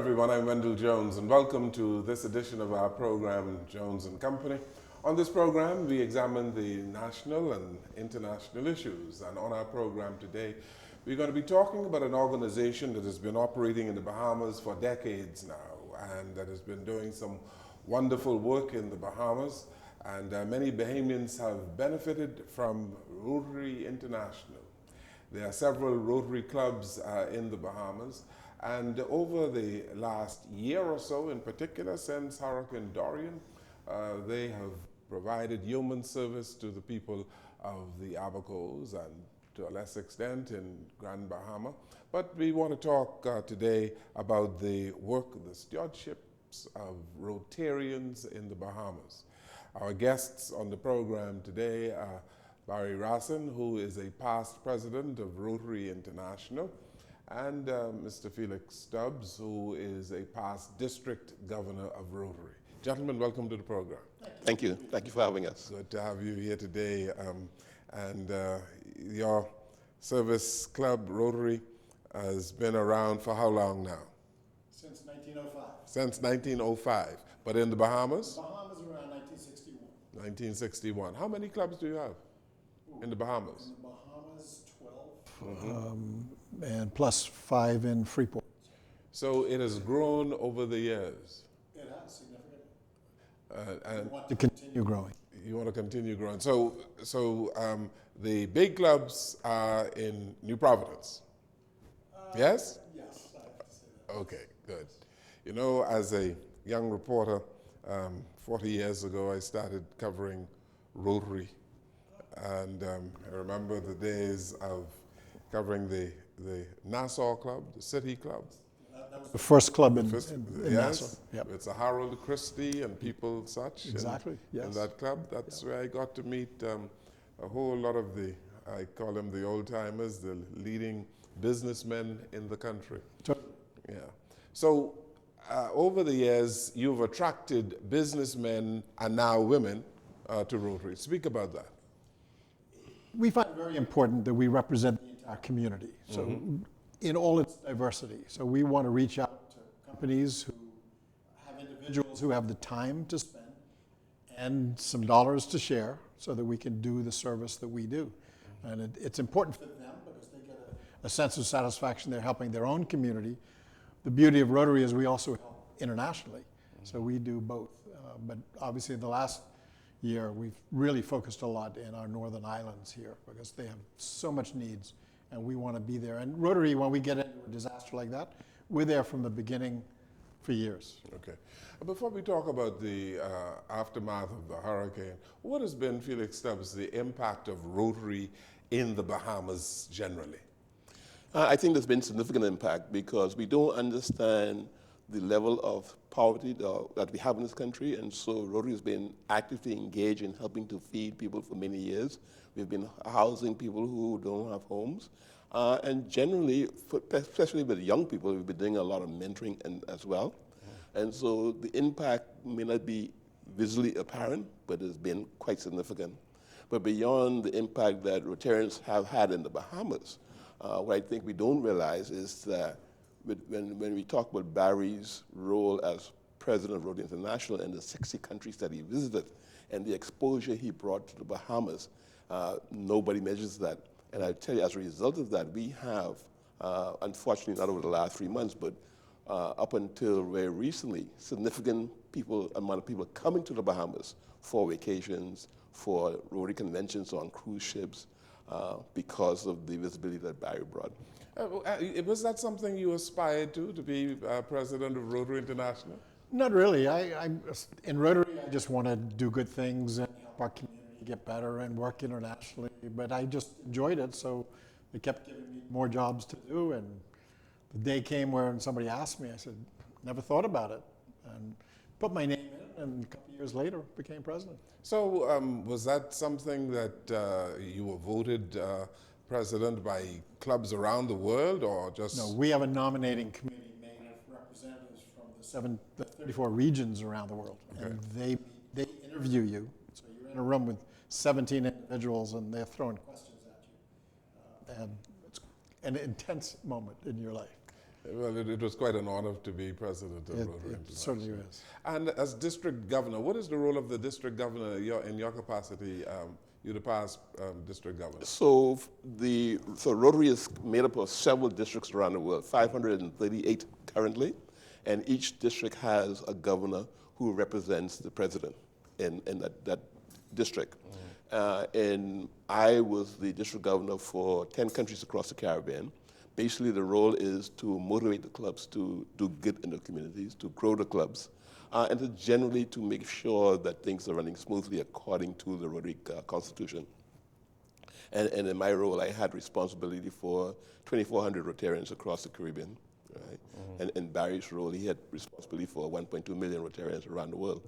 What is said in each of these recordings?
everyone, I'm Wendell Jones, and welcome to this edition of our program, Jones and Company. On this program, we examine the national and international issues, and on our program today, we're going to be talking about an organization that has been operating in the Bahamas for decades now, and that has been doing some wonderful work in the Bahamas, and many Bahamians have benefited from Rotary International. There are several Rotary clubs in the Bahamas, and over the last year or so, in particular since Hurricane Dorian, they have provided human service to the people of the Abacos and to a less extent in Grand Bahama. But we want to talk today about the work, the stewardships of Rotarians in the Bahamas. Our guests on the program today are Barry Rassen, who is a past president of Rotary International, and Mr. Felix Stubbs, who is a past district governor of Rotary. Gentlemen, welcome to the program. Thank you. Thank you for having us. Good to have you here today. Your service club, Rotary, has been around for how long now? Since 1905. Since 1905. But in the Bahamas? Bahamas around 1961. 1961. How many clubs do you have in the Bahamas? In the Bahamas, 12. And plus 5 in Freeport. So it has grown over the years. It has significantly. And We want To continue growing. you want to continue growing. So the big clubs are in New Providence. Yes? Yes, I have to say that. Okay, good. You know, as a young reporter, 40 years ago, I started covering Rotary. And I remember the days of covering the Nassau Club, the City Club. That was The first club in Yes, Nassau. Yep. it's a Harold Christie and people such. Exactly, In yes. that club, that's where I got to meet a whole lot of I call them the old timers, the leading businessmen in the country. Yeah. So over the years, you've attracted businessmen and now women to Rotary. Speak about that. We find it very important that we represent the entire community, so in all its diversity. So we want to reach out to companies who have individuals who have the time to spend and some dollars to share so that we can do the service that we do. And it's important for them because they get a sense of satisfaction. They're helping their own community. The beauty of Rotary is we also help internationally, so we do both. But obviously in the last year, we've really focused a lot in our northern islands here because they have so much needs and we want to be there. And Rotary, when we get into a disaster like that, we're there from the beginning for years. Okay. Before we talk about the aftermath of the hurricane, what has been, Felix Stubbs, the impact of Rotary in the Bahamas generally? I think there's been significant impact because we don't understand the level of poverty that we have in this country, and so Rotary has been actively engaged in helping to feed people for many years. We've been housing people who don't have homes, and generally, especially with young people, we've been doing a lot of mentoring as well. And so the impact may not be visually apparent, but it's been quite significant. But beyond the impact that Rotarians have had in the Bahamas, what I think we don't realize is that when we talk about Barry's role as president of Rotary International and the 60 countries that he visited and the exposure he brought to the Bahamas, nobody measures that. And I tell you, as a result of that, we have, unfortunately not over the last 3 months, but up until very recently, significant amount of people coming to the Bahamas for vacations, for Rotary conventions on cruise ships, because of the visibility that Barry brought. Was that something you aspired to be president of Rotary International? Not really. In Rotary, I just want to do good things and help our community get better and work internationally. But I just enjoyed it, so they kept giving me more jobs to do. And the day came where somebody asked me, I said, never thought about it. And put my name in, and a couple of years later, became president. So was that something that you were voted president by clubs around the world, or just? No, we have a nominating committee made of representatives from the 34 regions around the world. Okay. And they interview you. So you're in a room with 17 individuals and they're throwing questions at you. And it's an intense moment in your life. Well, it was quite an honor to be president of Rotary It certainly International. is. And as district governor, what is the role of the district governor in your capacity? You're the past district governor. So Rotary is made up of several districts around the world, 538 currently, and each district has a governor who represents the president in that district. And I was the district governor for 10 countries across the Caribbean. Basically, the role is to motivate the clubs to do good in the communities, to grow the clubs, and to generally to make sure that things are running smoothly according to the Rotary Constitution. And in my role, I had responsibility for 2,400 Rotarians across the Caribbean. Right? And in Barry's role, he had responsibility for 1.2 million Rotarians around the world.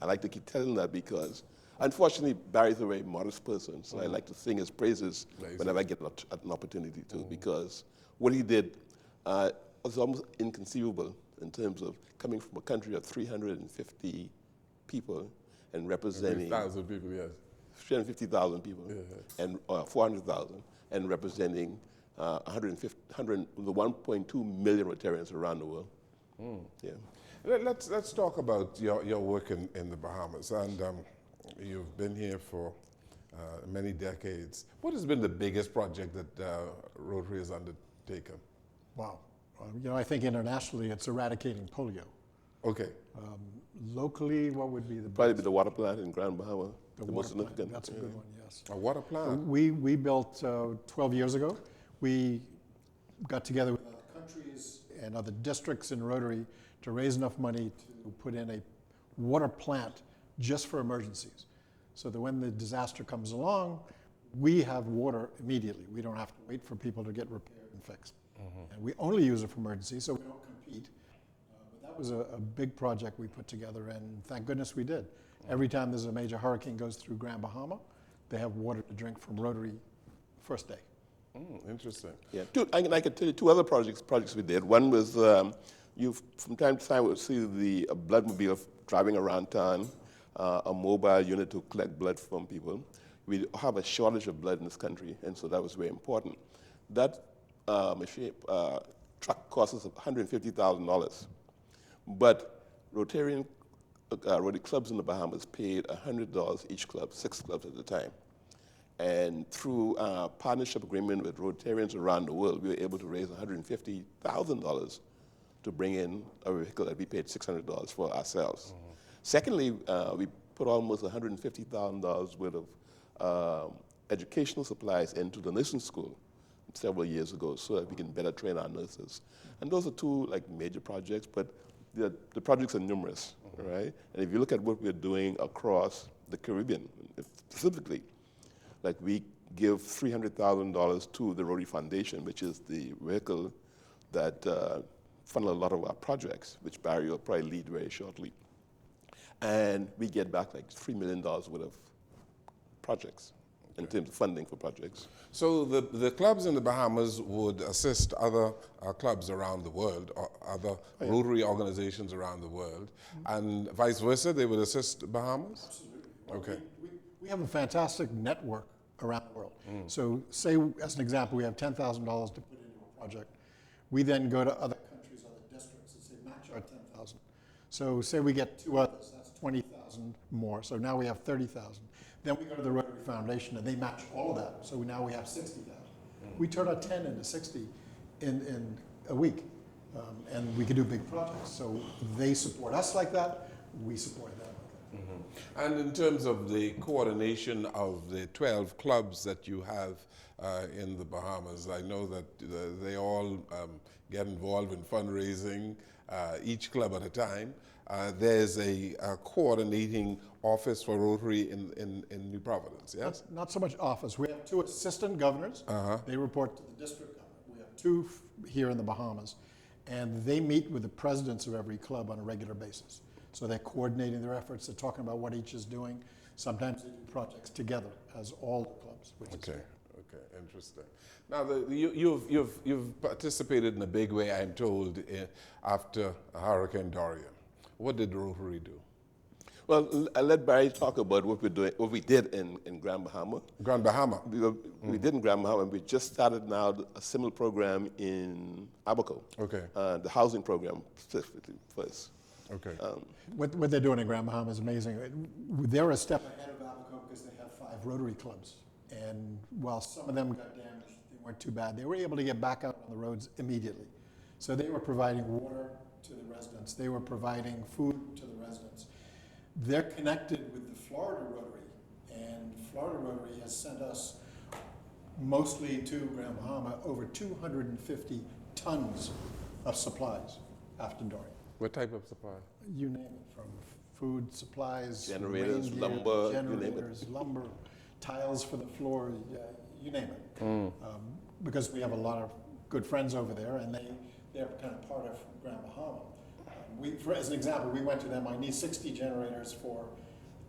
I like to keep telling that because, unfortunately, Barry's a very modest person, so I like to sing his praises whenever I get an opportunity to, because what he did was almost inconceivable in terms of coming from a country of 350 people and representing 3,000 people, yes. 350,000 people and 400,000 and representing the 1.2 million Rotarians around the world. Yeah. Let's talk about your work in the Bahamas. And you've been here for many decades. What has been the biggest project that Rotary has undertaken? Wow. I think internationally it's eradicating polio. Okay. Locally, what would be the Probably the water plant in Grand Bahama, the water most plant? significant. That's a good one, yes. A water plant? We built 12 years ago. We got together with other countries and other districts in Rotary to raise enough money to put in a water plant just for emergencies, so that when the disaster comes along, we have water immediately. We don't have to wait for people to get repaired and fixed. And we only use it for emergencies, so we don't compete. But that was a big project we put together, and thank goodness we did. Every time there's a major hurricane goes through Grand Bahama, they have water to drink from Rotary first day. Interesting. Yeah, I could tell you two other projects we did. One was, from time to time, we'll see the bloodmobile driving around town, a mobile unit to collect blood from people. We have a shortage of blood in this country, and so that was very important. That machine truck cost us $150,000, but Rotary clubs in the Bahamas paid $100 each club, 6 clubs at a time. And through a partnership agreement with Rotarians around the world, we were able to raise $150,000 to bring in a vehicle that we paid $600 for ourselves. Secondly, we put almost $150,000 worth of educational supplies into the nursing school several years ago so that we can better train our nurses. And those are two major projects, but the projects are numerous, right? And if you look at what we're doing across the Caribbean, specifically, we give $300,000 to the Rotary Foundation, which is the vehicle that funnel a lot of our projects, which Barry will probably lead very shortly. And we get back $3 million worth of projects in terms of funding for projects. So the clubs in the Bahamas would assist other clubs around the world, or other Rotary organizations around the world, and vice versa, they would assist Bahamas? Absolutely. Okay. We have a fantastic network around the world. So say, as an example, we have $10,000 to put into a project. We then go to other countries, other districts, and say, match our 10,000. So say we get 2 others, that's 20,000 more. So now we have 30,000. Then we go to the Rotary Foundation, and they match all of that. So now we have 60,000. We turn our 10 into 60 in a week, and we can do big projects. So they support us like that. We support them. And in terms of the coordination of the 12 clubs that you have in the Bahamas, I know that they all get involved in fundraising, each club at a time. There's a coordinating office for Rotary in New Providence, yes? Not so much office. We have 2 assistant governors. They report to the district governor. We have 2 here in the Bahamas, and they meet with the presidents of every club on a regular basis. So they're coordinating their efforts. They're talking about what each is doing. Sometimes they do projects together as all the clubs. Which is Okay, interesting. Now, you've participated in a big way, I'm told, after Hurricane Dorian. What did Rotary do? Well, I'll let Barry talk about what we're doing, what we did in Grand Bahama. Grand Bahama. We did in Grand Bahama, and we just started now a similar program in Abaco. Okay. The housing program specifically first. Okay. What they're doing in Grand Bahama is amazing. They're a step ahead of Abaco because they have 5 Rotary clubs. And while some of them got damaged, they weren't too bad. They were able to get back out on the roads immediately. So they were providing water to the residents. They were providing food to the residents. They're connected with the Florida Rotary, and Florida Rotary has sent us, mostly to Grand Bahama, over 250 tons of supplies after Dorian. What type of supply? You name it, from food, supplies, Generators, rain gear, lumber, you name it. generators, lumber, tiles for the floor, you name it. Because we have a lot of good friends over there, and they're kind of part of Grand Bahama. As an example, we went to them. I need 60 generators for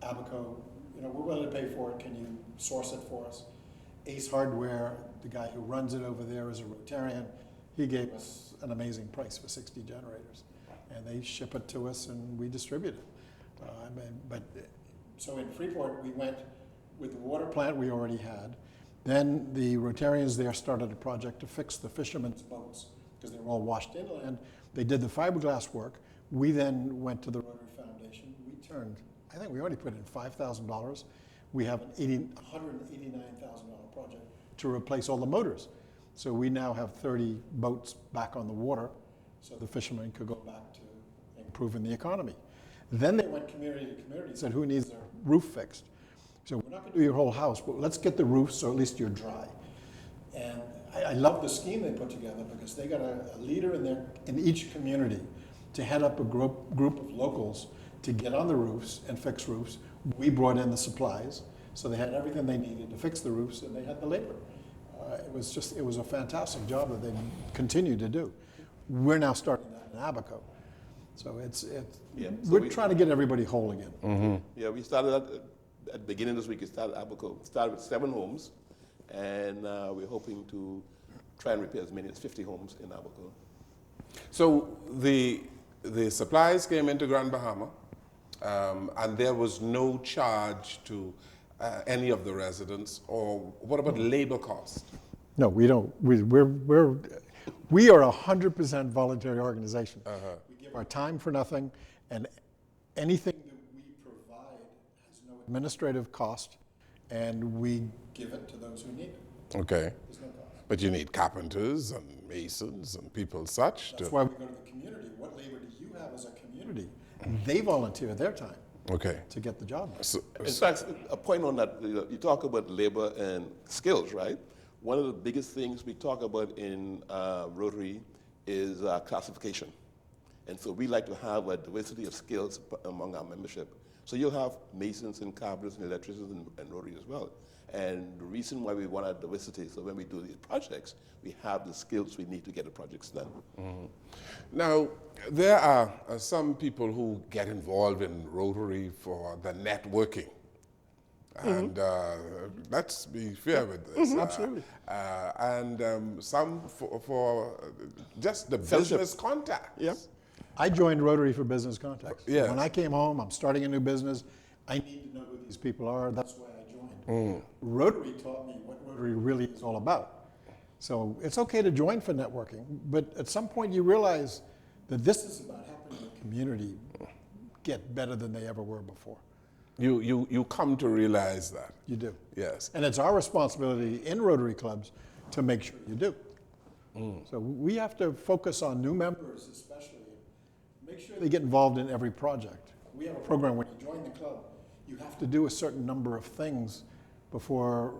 Abaco. You know, we're willing to pay for it. Can you source it for us? Ace Hardware, the guy who runs it over there, is a Rotarian. He gave us an amazing price for 60 generators, and they ship it to us, and we distribute it. So in Freeport, we went with the water plant we already had. Then the Rotarians there started a project to fix the fishermen's boats because they were all washed inland. They did the fiberglass work. We then went to the Rotary Foundation. I think we already put in $5,000. We have an $189,000 project to replace all the motors. So we now have 30 boats back on the water, so the fishermen could go back to improving the economy. Then they went community to community and said, who needs their roof fixed? So we're not going to do your whole house, but let's get the roof so at least you're dry. And I love the scheme they put together because they got a leader in each community to head up a group of locals to get on the roofs and fix roofs. We brought in the supplies, so they had everything they needed to fix the roofs, and they had the labor. It was a fantastic job that they continue to do. We're now starting that in Abaco. So we're trying to get everybody whole again. Mm-hmm. Yeah, we started at the beginning of this week. We started Abaco. Started with 7 homes, and we're hoping to try and repair as many as 50 homes in Abaco. So the supplies came into Grand Bahama, and there was no charge to any of the residents. Or what about labor cost? No, we don't. We are a 100% voluntary organization. We give our time for nothing, and anything that we provide has no administrative cost, and we give it to those who need it. Okay. There's no cost. But you need carpenters and masons and people such. That's why we go to the community. What labor do you have as a community? They volunteer their time to get the job done. So, In fact, a point on that, you talk about labor and skills, right? One of the biggest things we talk about in Rotary is classification. And so we like to have a diversity of skills among our membership. So you'll have masons and carpenters and electricians and Rotary as well. And the reason why we want our diversity, so when we do these projects, we have the skills we need to get the projects done. Mm-hmm. Now, there are some people who get involved in Rotary for the networking. And let's be fair with this. Absolutely. And some for just the business contacts. Yep. I joined Rotary for business contacts. Yes. When I came home, I'm starting a new business. I need to know who these people are. That's why I joined. Rotary taught me what Rotary really is all about. So it's okay to join for networking, but at some point you realize that this is about helping the community get better than they ever were before. You come to realize that. You do. Yes. And it's our responsibility in Rotary clubs to make sure you do. So we have to focus on new members especially, and make sure they get involved in every project. We have a program when you join the club, you have to do a certain number of things before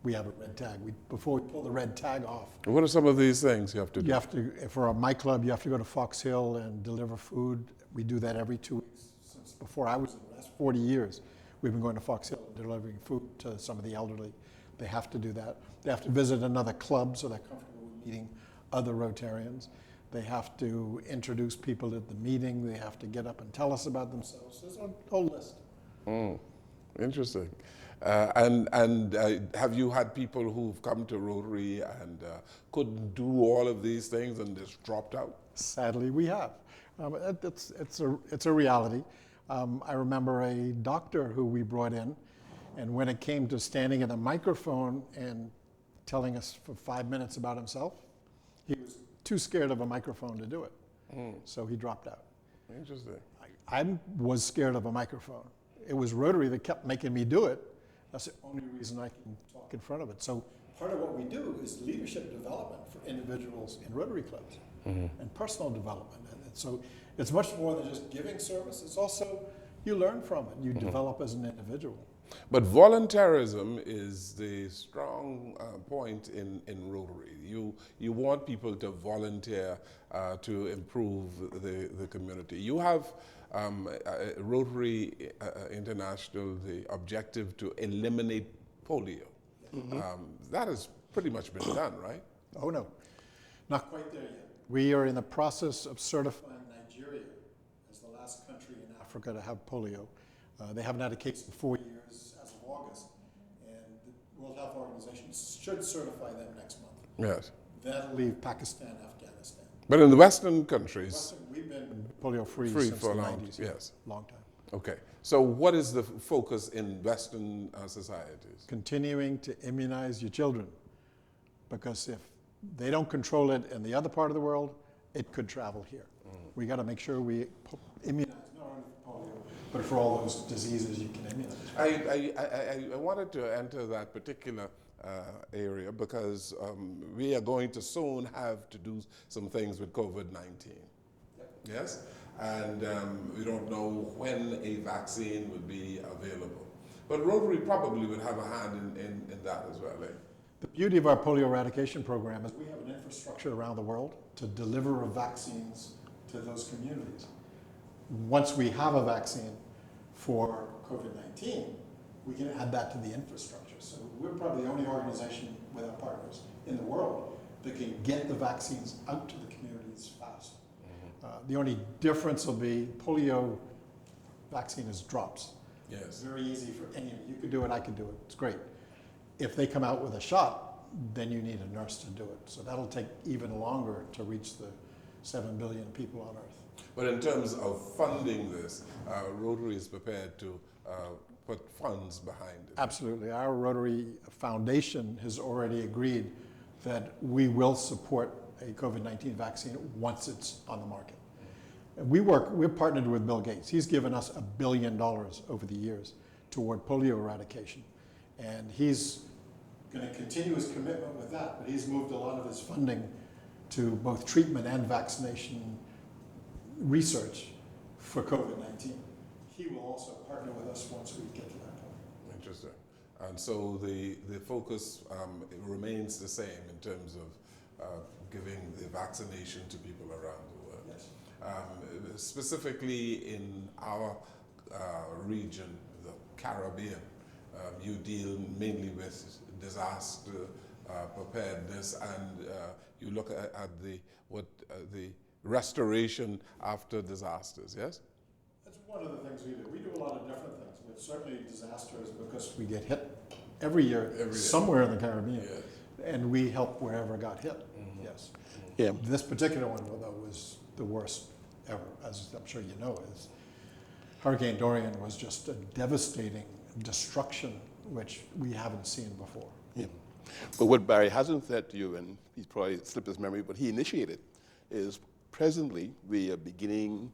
we have a red tag, before we pull the red tag off. What are some of these things you have to do? You have to, for my club, you have to go to Fox Hill and deliver food. We do that every 2 weeks. Since before I was in the last 40 years, we've been going to Fox Hill and delivering food to some of the elderly. They have to do that. They have to visit another club so they're comfortable with meeting other Rotarians. They have to introduce people at the meeting. They have to get up and tell us about themselves. There's a whole list. Interesting. And have you had people who've come to Rotary and couldn't do all of these things and just dropped out? Sadly, we have. It's a reality. I remember a doctor who we brought in, and when it came to standing in a microphone and telling us for 5 minutes about himself, he was too scared of a microphone to do it. So he dropped out. Interesting. I was scared of a microphone. It was Rotary that kept making me do it. That's the only reason I can talk in front of it. So part of what we do is leadership development for individuals in Rotary clubs and personal development. And so it's much more than just giving service. It's also, you learn from it. You develop as an individual. But volunteerism is the strong point in Rotary. You want people to volunteer to improve the community. You have Rotary International, the objective to eliminate polio. That has pretty much been done, right? Oh no, not quite there yet. We are in the process of certifying Nigeria as the last country in Africa to have polio. They haven't had a case in 4 years as of August, and the World Health Organization should certify them next month. Yes. That'll leave Pakistan, Afghanistan. But in the Western countries, We've been polio-free free since for the a long, 90s. yes. Long time. Okay. So what is the focus in Western societies? Continuing to immunize your children, because if they don't control it in the other part of the world, it could travel here. We got to make sure we immunize not only for polio, but for all those diseases you can immunize. I wanted to enter that particular area because we are going to soon have to do some things with COVID-19. Yes? And we don't know when a vaccine would be available. But Rotary probably would have a hand in that as well. Eh? The beauty of our polio eradication program is we have an infrastructure around the world to deliver vaccines to those communities. Once we have a vaccine for COVID-19, we can add that to the infrastructure. So we're probably the only organization with our partners in the world that can get the vaccines out to the communities fast. The only difference will be polio vaccine is drops. Yes. Very easy for any of you. You could do it, I could do it. It's great. If they come out with a shot, then you need a nurse to do it. So that'll take even longer to reach the 7 billion people on Earth. But in terms of funding this, Rotary is prepared to put funds behind it. Absolutely. Our Rotary Foundation has already agreed that we will support a COVID-19 vaccine once it's on the market. And we're partnered with Bill Gates. He's given us $1 billion over the years toward polio eradication. And he's going to continue his commitment with that, but he's moved a lot of his funding to both treatment and vaccination research for COVID-19. He will also partner with us once we get to that point. Interesting. And so the focus remains the same in terms of giving the vaccination to people around the world. Yes. Specifically in our region, the Caribbean, you deal mainly with disaster preparedness, and you look at the restoration after disasters. Yes. That's one of the things we do. We do a lot of different things, but certainly disasters, because we get hit every year somewhere in the Caribbean, Yes. and we help wherever got hit. Yes. Yeah. This particular one, though, was the worst ever, as I'm sure you know. Is Hurricane Dorian was just a devastating destruction which we haven't seen before. Yeah. But what Barry hasn't said to you, and he's probably slipped his memory, but he initiated, is presently we are beginning,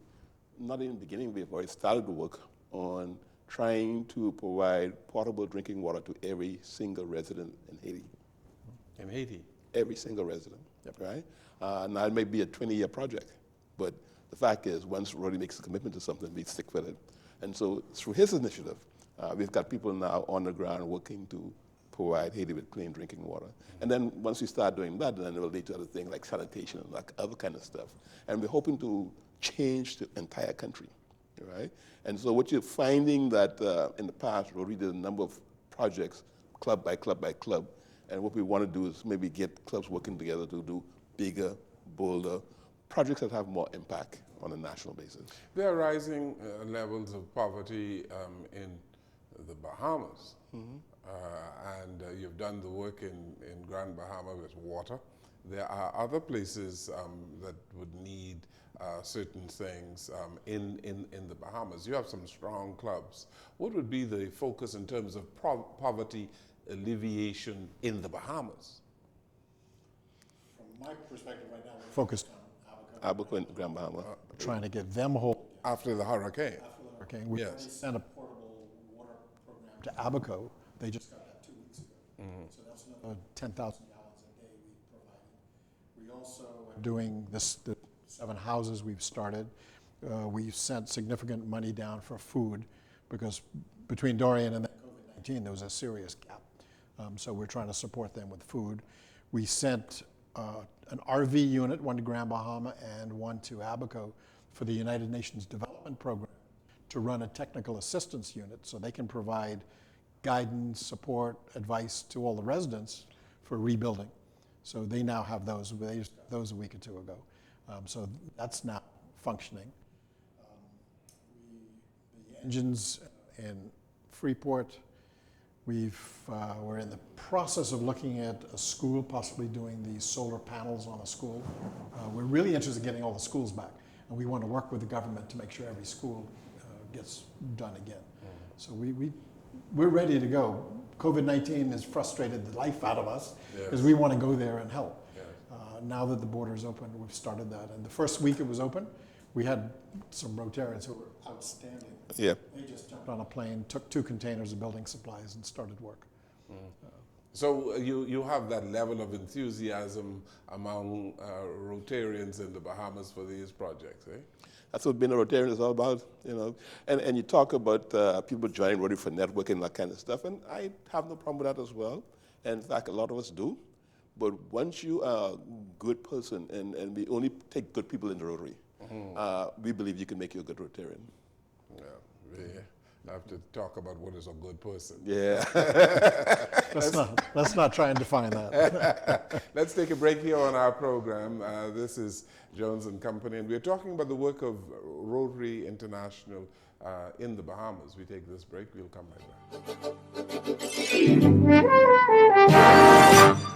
not even beginning, we've already started to work on trying to provide potable drinking water to every single resident in Haiti. In Haiti. Every single resident, right? Now it may be a 20-year project, but the fact is, once Rotary makes a commitment to something, we stick with it. And so through his initiative, we've got people now on the ground working to provide Haiti with clean drinking water. And then once we start doing that, then it will lead to other things like sanitation and like other kind of stuff. And we're hoping to change the entire country, right? And so what you're finding that in the past, Rotary did a number of projects, club by club by club. And what we want to do is maybe get clubs working together to do bigger, bolder projects that have more impact on a national basis. There are rising levels of poverty in the Bahamas. And you've done the work in Grand Bahama with water. there are other places that would need certain things in the Bahamas. You have some strong clubs. What would be the focus in terms of poverty alleviation in the Bahamas? From my perspective right now, we're Focused on Abaco and Grand Bahama. trying to get them whole. After the hurricane? Okay, we Yes. already sent a portable water program to Abaco. They just got that 2 weeks ago. Mm-hmm. So that's another 10,000 gallons a day we provided. We also doing this, the 7 houses we've started. We've sent significant money down for food because between Dorian and then COVID-19, there was a serious gap. So we're trying to support them with food. We sent an RV unit, one to Grand Bahama and one to Abaco for the United Nations Development Program to run a technical assistance unit so they can provide guidance, support, advice to all the residents for rebuilding. So they now have those. They just got those a week or two ago. So that's now functioning. The engines in Freeport, we're in the process of looking at a school, possibly doing these solar panels on a school. We're really interested in getting all the schools back, and we want to work with the government to make sure every school gets done again. So we're ready to go. COVID-19 has frustrated the life out of us because we want to go there and help. Now that the border is open, we've started that. And the first week it was open, we had some Rotarians who were outstanding. Yeah. They just jumped on a plane, took 2 containers of building supplies and started work. So you have that level of enthusiasm among Rotarians in the Bahamas for these projects, eh? That's what being a Rotarian is all about, you know. And you talk about people joining Rotary for networking, that kind of stuff, and I have no problem with that as well. And in fact, a lot of us do. But once you are a good person, and we only take good people in the Rotary, we believe you can make you a good Rotarian. Yeah, we have to talk about what is a good person. Yeah. Let's not try and define that. Let's take a break here on our program. This is Jones and Company, and we're talking about the work of Rotary International in the Bahamas. We take this break, we'll come right back.